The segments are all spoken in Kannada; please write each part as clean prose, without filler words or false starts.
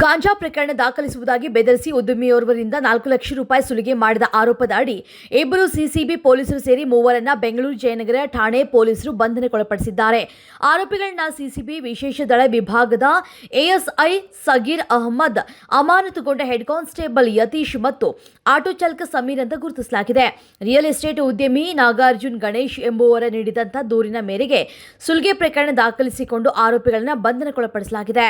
ಗಾಂಜಾ ಪ್ರಕರಣ ದಾಖಲಿಸುವುದಾಗಿ ಬೆದರಿಸಿ ಉದ್ಯಮಿಯೋರ್ವರಿಂದ 4 ಲಕ್ಷ ರೂಪಾಯಿ ಸುಲಿಗೆ ಮಾಡಿದ ಆರೋಪದ ಅಡಿ ಇಬ್ಬರು ಸಿಸಿಬಿ ಪೊಲೀಸರು ಸೇರಿ ಮೂವರನ್ನ ಬೆಂಗಳೂರು ಜಯನಗರ ಠಾಣೆ ಪೊಲೀಸರು ಬಂಧನಕ್ಕೊಳಪಡಿಸಿದ್ದಾರೆ. ಆರೋಪಿಗಳನ್ನ ಸಿಸಿಬಿ ವಿಶೇಷ ದಳ ವಿಭಾಗದ ಎಎಸ್ಐ ಸಗೀರ್ ಅಹಮದ್, ಅಮಾನತುಗೊಂಡ ಹೆಡ್ ಕಾನ್ಸ್ಟೇಬಲ್ ಯತೀಶ್ ಮತ್ತು ಆಟೋ ಚಾಲಕ ಸಮೀರ್ ಅಂತ ಗುರುತಿಸಲಾಗಿದೆ. ರಿಯಲ್ ಎಸ್ಟೇಟ್ ಉದ್ಯಮಿ ನಾಗಾರ್ಜುನ್ ಗಣೇಶ್ ಎಂಬುವರ ನೀಡಿದಂತಹ ದೂರಿನ ಮೇರೆಗೆ ಸುಲಿಗೆ ಪ್ರಕರಣ ದಾಖಲಿಸಿಕೊಂಡು ಆರೋಪಿಗಳನ್ನ ಬಂಧನಕ್ಕೊಳಪಡಿಸಲಾಗಿದೆ.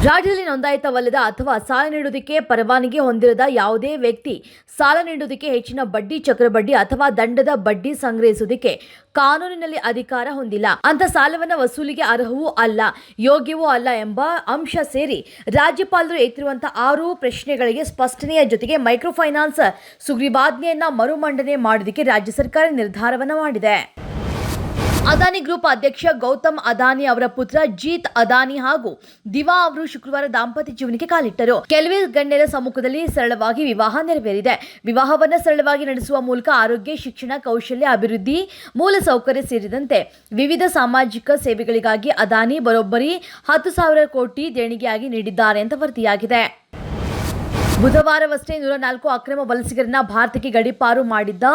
ರಾಜ್ಯದಲ್ಲಿ ನೋಂದಾಯಿತವಲ್ಲದ ಅಥವಾ ಸಾಲ ನೀಡುವುದಕ್ಕೆ ಪರವಾನಗಿ ಹೊಂದಿರದ ಯಾವುದೇ ವ್ಯಕ್ತಿ ಸಾಲ ನೀಡುವುದಕ್ಕೆ ಹೆಚ್ಚಿನ ಬಡ್ಡಿ, ಚಕ್ರಬಡ್ಡಿ ಅಥವಾ ದಂಡದ ಬಡ್ಡಿ ಸಂಗ್ರಹಿಸುವುದಕ್ಕೆ ಕಾನೂನಿನಲ್ಲಿ ಅಧಿಕಾರ ಹೊಂದಿಲ್ಲ. ಅಂತ ಸಾಲವನ್ನು ವಸೂಲಿಗೆ ಅರ್ಹವೂ ಅಲ್ಲ, ಯೋಗ್ಯವೂ ಅಲ್ಲ ಎಂಬ ಅಂಶ ಸೇರಿ ರಾಜ್ಯಪಾಲರು ಎತ್ತಿರುವಂತಹ 6 ಪ್ರಶ್ನೆಗಳಿಗೆ ಸ್ಪಷ್ಟನೆಯ ಜೊತೆಗೆ ಮೈಕ್ರೋ ಫೈನಾನ್ಸ್ ಸುಗ್ರೀವಾಜ್ಞೆಯನ್ನ ಮರುಮಂಡನೆ ಮಾಡೋದಕ್ಕೆ ರಾಜ್ಯ ಸರ್ಕಾರ ನಿರ್ಧಾರವನ್ನು ಮಾಡಿದೆ. ಅದಾನಿ ಗ್ರೂಪ್ ಅಧ್ಯಕ್ಷ ಗೌತಮ್ ಅದಾನಿ ಅವರ ಪುತ್ರ ಜೀತ್ ಅದಾನಿ ಹಾಗೂ ದಿವಾ ಅವರು ಶುಕ್ರವಾರ ದಾಂಪತ್ಯ ಜೀವನಕ್ಕೆ ಕಾಲಿಟ್ಟರು. ಕೆಲವೇ ಗಣ್ಯರ ಸಮ್ಮುಖದಲ್ಲಿ ಸರಳವಾಗಿ ವಿವಾಹ ನೆರವೇರಿದೆ. ವಿವಾಹವನ್ನು ಸರಳವಾಗಿ ನಡೆಸುವ ಮೂಲಕ ಆರೋಗ್ಯ, ಶಿಕ್ಷಣ, ಕೌಶಲ್ಯ ಅಭಿವೃದ್ಧಿ, ಮೂಲಸೌಕರ್ಯ ಸೇರಿದಂತೆ ವಿವಿಧ ಸಾಮಾಜಿಕ ಸೇವೆಗಳಿಗಾಗಿ ಅದಾನಿ ಬರೋಬ್ಬರಿ 10,000 ಕೋಟಿ ದೇಣಿಗೆಯಾಗಿ ನೀಡಿದ್ದಾರೆ ಅಂತ ವರದಿಯಾಗಿದೆ. ಬುಧವಾರವಷ್ಟೇ 104 ಅಕ್ರಮ ವಲಸಿಗರನ್ನ ಭಾರತಕ್ಕೆ ಗಡೀಪಾರು ಮಾಡಿದ್ದ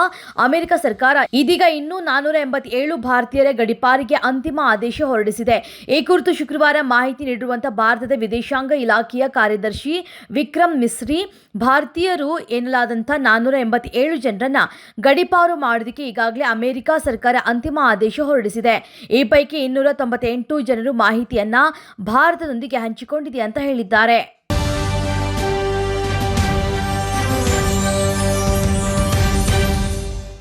ಅಮೆರಿಕ ಸರ್ಕಾರ ಇದೀಗ ಇನ್ನೂ 487 ಭಾರತೀಯರ ಗಡೀಪಾರಿಗೆ ಅಂತಿಮ ಆದೇಶ ಹೊರಡಿಸಿದೆ. ಈ ಕುರಿತು ಶುಕ್ರವಾರ ಮಾಹಿತಿ ನೀಡಿರುವಂತಹ ಭಾರತದ ವಿದೇಶಾಂಗ ಇಲಾಖೆಯ ಕಾರ್ಯದರ್ಶಿ ವಿಕ್ರಮ್ ಮಿಸ್ರಿ, ಭಾರತೀಯರು ಎನ್ನಲಾದಂಥ 487 ಜನರನ್ನ ಗಡೀಪಾರು ಮಾಡೋದಕ್ಕೆ ಈಗಾಗಲೇ ಅಮೆರಿಕ ಸರ್ಕಾರ ಅಂತಿಮ ಆದೇಶ ಹೊರಡಿಸಿದೆ. ಈ ಪೈಕಿ 298 ಜನರು ಮಾಹಿತಿಯನ್ನ ಭಾರತದೊಂದಿಗೆ ಹಂಚಿಕೊಂಡಿದೆ ಅಂತ ಹೇಳಿದ್ದಾರೆ.